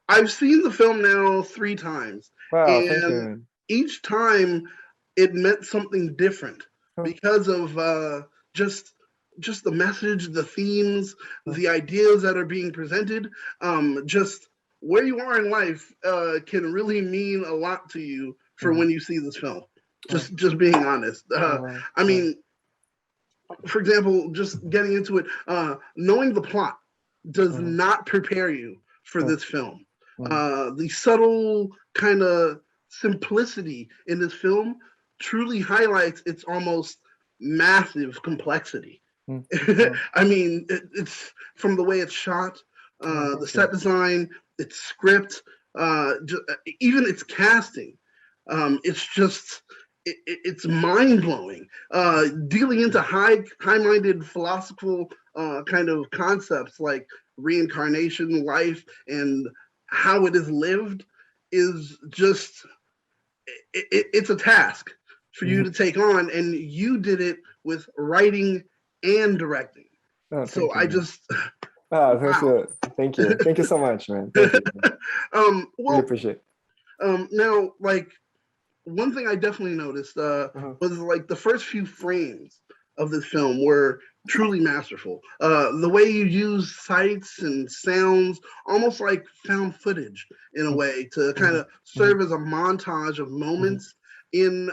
I've seen the film now 3 times, Wow, thank and you. each time it meant something different Huh, because of just just the message, the themes, huh, the ideas that are being presented. Just where you are in life can really mean a lot to you for mhm, when you see this film. huh, Just being honest. I huh, mean, for example, just getting into it, knowing the plot does huh, not prepare you for huh, this film. mhm, The subtle kind of simplicity in this film truly highlights its almost massive complexity. mhm, huh, I mean, it's from the way it's shot, the thank you. set design, its script, just, even its casting. It's just it's mind blowing. Dealing into high minded philosophical kind of concepts like reincarnation, life, and how it is lived is just it's a task for you Mhm. to take on, and you did it with writing and directing. Oh, So thank you, I man. just Ah, that's wow. it. Thank you. Thank you so much, man. Thank you. Really Well, appreciate it. now like one thing I definitely noticed Uh-huh. was like the first few frames of this film were truly masterful. The way you use sights and sounds, almost like found footage in a way, to kind Mhm, of mhm, serve as a montage of mhm, moments in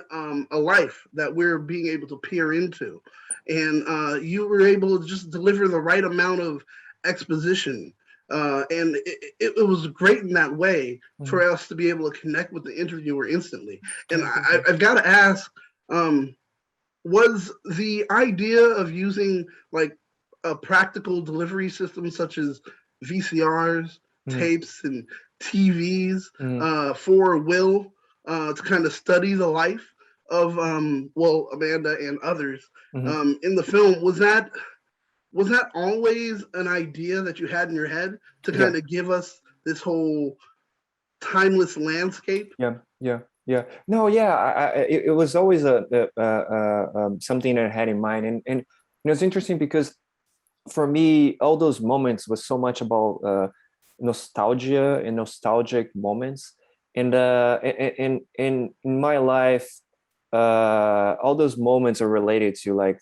a life that we're being able to peer into. And you were able to just deliver the right amount of exposition. And it was great in that way mhm. for us to be able to connect with the interviewer instantly. And Oh, thank you. I've got to ask, um, was the idea of using like a practical delivery system such as VCRs, Mhm, tapes, and TVs mhm, for Will to kind of study the life of well Amanda and others mhm. in the film, was that always an idea that you had in your head to Yeah. kind of give us this whole timeless landscape? Yeah, yeah, yeah. No, yeah. It was always something that I had in mind, and it's interesting because for me, all those moments was so much about nostalgia and nostalgic moments, and in my life, all those moments are related to like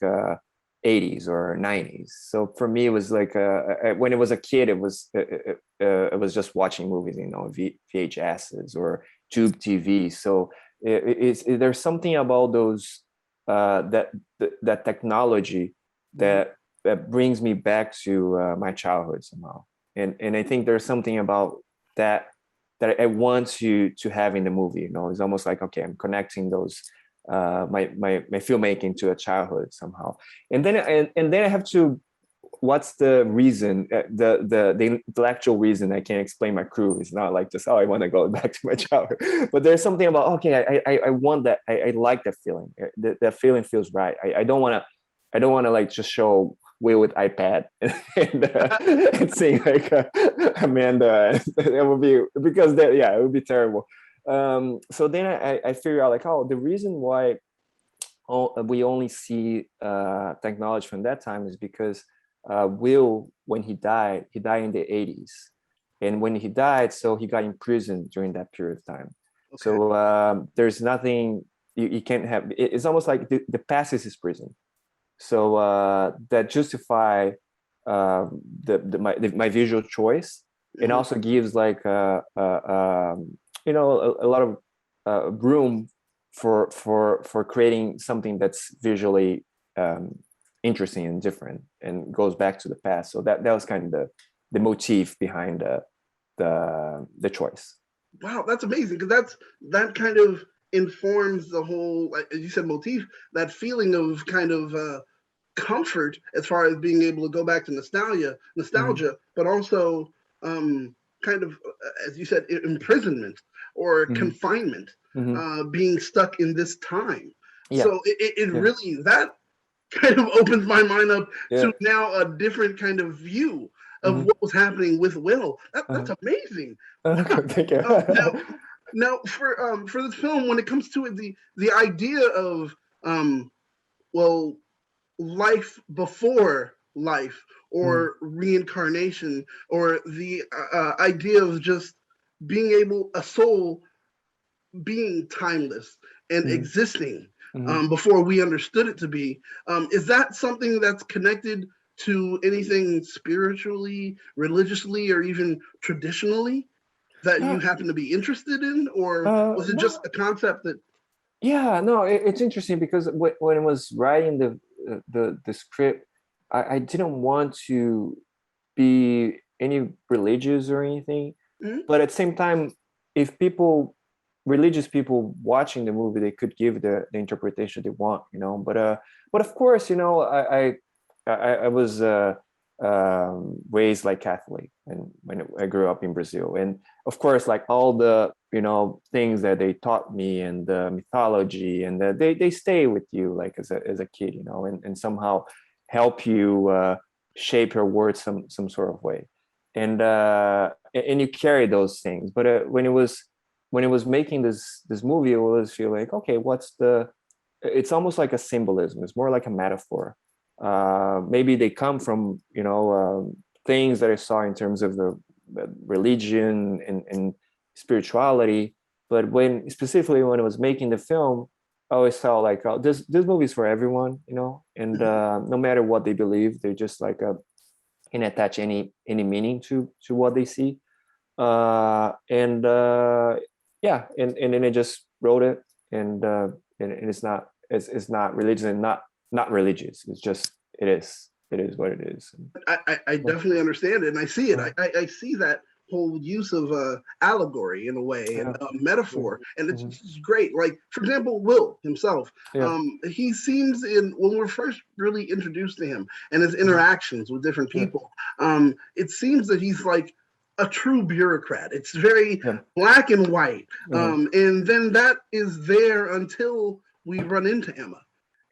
80s or 90s. So for me, it was like when it was a kid, it was just watching movies, VHSs or tube TV. So there's something about those that technology Mm-hmm. that brings me back to my childhood somehow. And I think there's something about that that I want to have in the movie. It's almost like, okay, I'm connecting those my filmmaking to a childhood somehow. And then I have to, what's the reason, the intellectual reason I can't explain my crew. It's not like just, oh, I want to go back to my childhood. But there's something about, okay, I want that. I like that feeling. That feeling feels right. I don't want to like just show Will with iPad and sing like Amanda. It would be, because that, yeah, it would be terrible. So then I figure out like, oh, the reason why we only see technology from that time is because Will, when he died in the 80s. And when he died, so he got imprisoned during that period of time. Okay. So there's nothing, you can't have, it's almost like the past is his prison. So that justify my visual choice, and Mm-hmm. also gives like a lot of room for creating something that's visually um, interesting and different, and goes back to the past. So that was kind of the motif behind the choice. Wow, that's amazing because that kind of informs the whole, like, as you said, motif. That feeling of kind of comfort as far as being able to go back to Mm-hmm. nostalgia, but also kind of, as you said, imprisonment or Mm-hmm. confinement, Mm-hmm. being stuck in this time. Yeah, So it yeah, really that kind of opens my mind up yeah. to now a different kind of view of Mm-hmm. what was happening with Will. That's Uh-huh. amazing. Okay, thank you. Now for this film, when it comes to it, the idea of um well life before life Mm-hmm. or reincarnation or the idea of just a soul being timeless and Mhm. existing Mhm. before we understood it to be. Is that something that's connected to anything spiritually, religiously, or even traditionally that you Uh, happen to be interested in? Or was it just no, a concept that, yeah, no, it's interesting because when I was writing the script, I didn't want to be any religious or anything, mm, but at the same time, if religious people watching the movie, they could give the interpretation they want, but of course, I was raised like Catholic, and when I grew up in Brazil, and of course, like all the things that they taught me and the mythology, and they stay with you like as a kid, and somehow help you shape your words some sort of way, and you carry those things. But when it was making this movie, I always feel like, okay, it's almost like a symbolism. It's more like a metaphor. Maybe they come from things that I saw in terms of the religion and spirituality. But specifically when I was making the film, I always felt like, oh, this movie is for everyone, and mhm. no matter what they believe, they just like can attach any meaning to what they see. And Yeah, and then I just wrote it, and it's not religious and not religious. It's just it is what it is. I Yeah. definitely understand it, and I see it. Yeah. I see that whole use of allegory in a way and Yeah. metaphor, and Mm-hmm. it's great. Like for example, Will himself, Yeah. he seems in when we're first really introduced to him and his Mm-hmm. interactions with different Yeah. people, it seems that he's like a true bureaucrat. It's very Yeah. black and white, Mm-hmm. and then that is there until we run into Emma.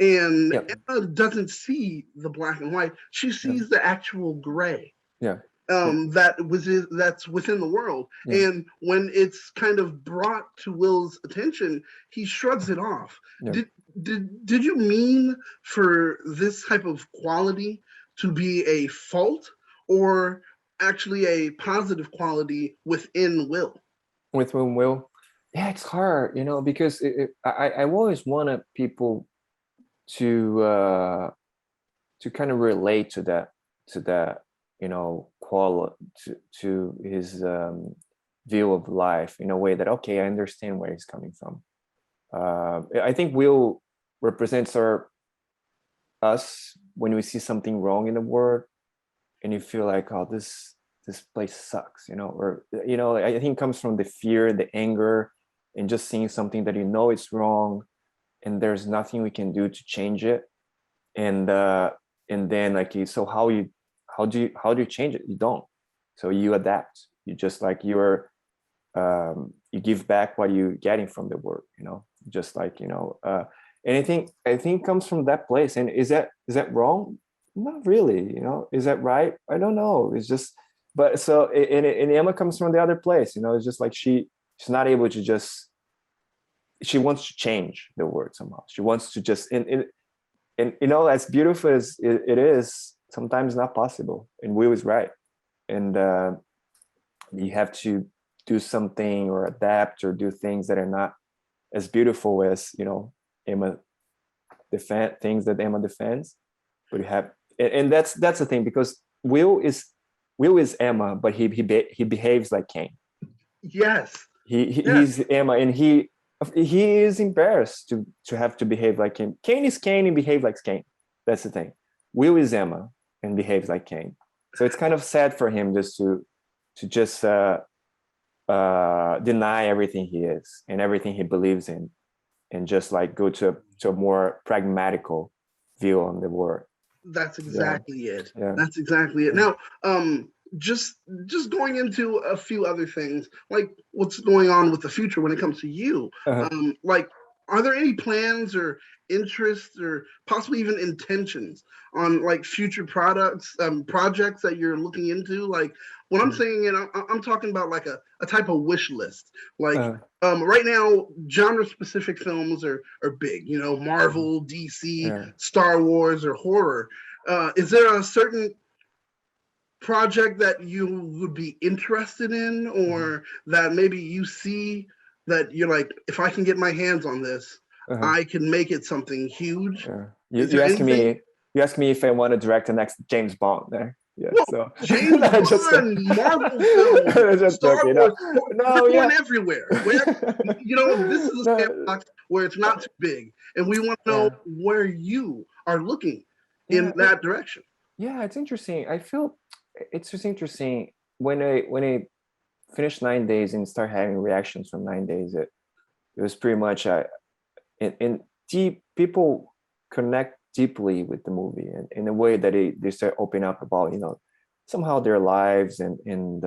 And Yeah. Emma doesn't see the black and white; she Yeah. sees the actual gray Yeah. Yeah. that's within the world. Yeah. And when it's kind of brought to Will's attention, he shrugs it off. Yeah. Did you mean for this type of quality to be a fault or actually a positive quality within Will? With whom will? Yeah, it's hard, because I always wanted people to kind of relate to that to his view of life in a way that, okay, I understand where he's coming from. I think Will represents us when we see something wrong in the world, and you feel like, oh, this place sucks, or I think it comes from the fear, the anger, and just seeing something that it's wrong, and there's nothing we can do to change it. And then, like, so how do you change it? You don't. So you adapt. You just like you give back what you're getting from the work, just like, and I think comes from that place. And is that wrong? Not really. Is that right? I don't know. It's just, but so, and Emma comes from the other place. It's just like she's not able to just, she wants to change the world somehow. She wants to just, and as beautiful as it is, sometimes not possible. And Will is right. And you have to do something or adapt or do things that are not as beautiful as Emma defend things that Emma defends. But you have, and that's the thing, because Will is Emma, but he behaves like Cain. Yes, yes, He's Emma, and he is embarrassed to have to behave like him. Cain is Cain and behave like Cain. That's the thing. Will is Emma and behaves like Cain. So it's kind of sad for him just to just deny everything he is and everything he believes in, and just like go to a more pragmatical view on the world. that's Yeah, exactly it. yeah, That's exactly it. yeah. Now, just going into a few other things, like what's going on with the future when it comes to you. Uh-huh. Like, are there any plans or interests or possibly even intentions on like future projects that you're looking into? Like when I'm saying it, I'm talking about like a type of wish list. Like Uh-huh. right now, genre specific films are big. Marvel, DC, Yeah. Star Wars, or horror. Is there a certain project that you would be interested in, or that maybe you see that you're like, if I can get my hands on this, Uh-huh. I can make it something huge? Yeah. Is there anything? You ask me if I want to direct the next James Bond there. Yeah, Well, so James no, just Bond, Marvel films, just Star joking. No, Wars, no, we're yeah. going everywhere. This is a No, sandbox where it's not too big, and we want to know yeah, where you are looking in yeah, that direction. yeah. It's interesting. I feel it's just interesting when I finished 9 days and start having reactions from 9 days. It was pretty much in deep people connect deeply with the movie, and in a way that they start opening up about somehow their lives and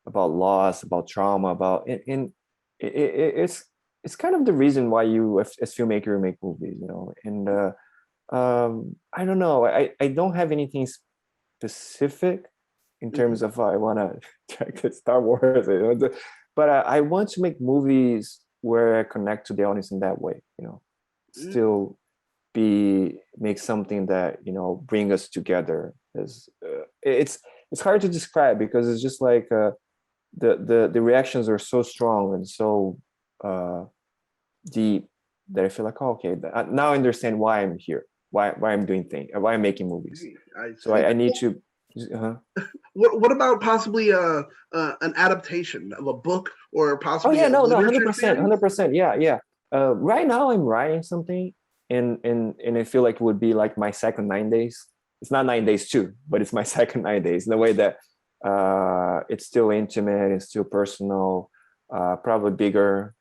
about loss, about trauma, about and it's kind of the reason why you as filmmaker make movies, and I don't know, I don't have anything specific in Mhm. terms of I want to check the Star Wars, but I want to make movies where I connect to the audience in that way, Mhm. still make something that bring us together. As it's hard to describe because it's just like the reactions are so strong and so uh, deep that I feel like, oh, okay, now I understand why I'm here, why I'm doing things, why I'm making movies. I So see. I need to. What about possibly an adaptation of a book or Oh possibly yeah, a no, literature 100%, series? 100%. Yeah, yeah. Right now I'm writing something, and I feel like it would be like my second 9 days. It's not 9 days too, but it's my second 9 days. In the way that it's still intimate, it's still personal, probably bigger,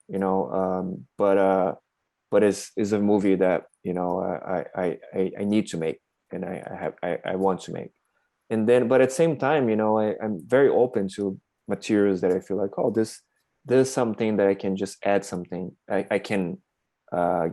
but it's a movie that I need to make, and I want to make. And then, but at the same time, I'm very open to materials that I feel like, oh, this is something that I can just add something. I can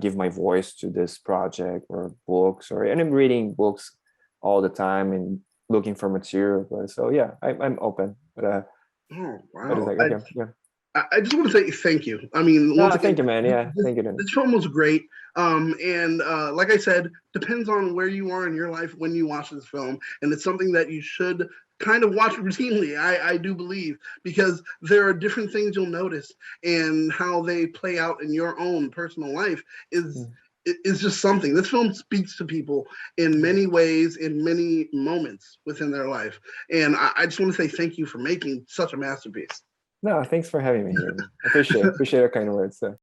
give my voice to this project or books, and I'm reading books all the time and looking for material. But so yeah, I'm open. Oh But it's wow! like, okay, yeah. I just want to say thank you. I mean, once No, again, thank you, man. Yeah, this, thank you, Dennis. this film was great. And like I said, depends on where you are in your life when you watch this film, and it's something that you should kind of watch routinely. I do believe, because there are different things you'll notice, and how they play out in your own personal life is Mm. is just something. This film speaks to people in many ways, in many moments within their life, and I just want to say thank you for making such a masterpiece. No, thanks for having me here. Appreciate your kind words. So.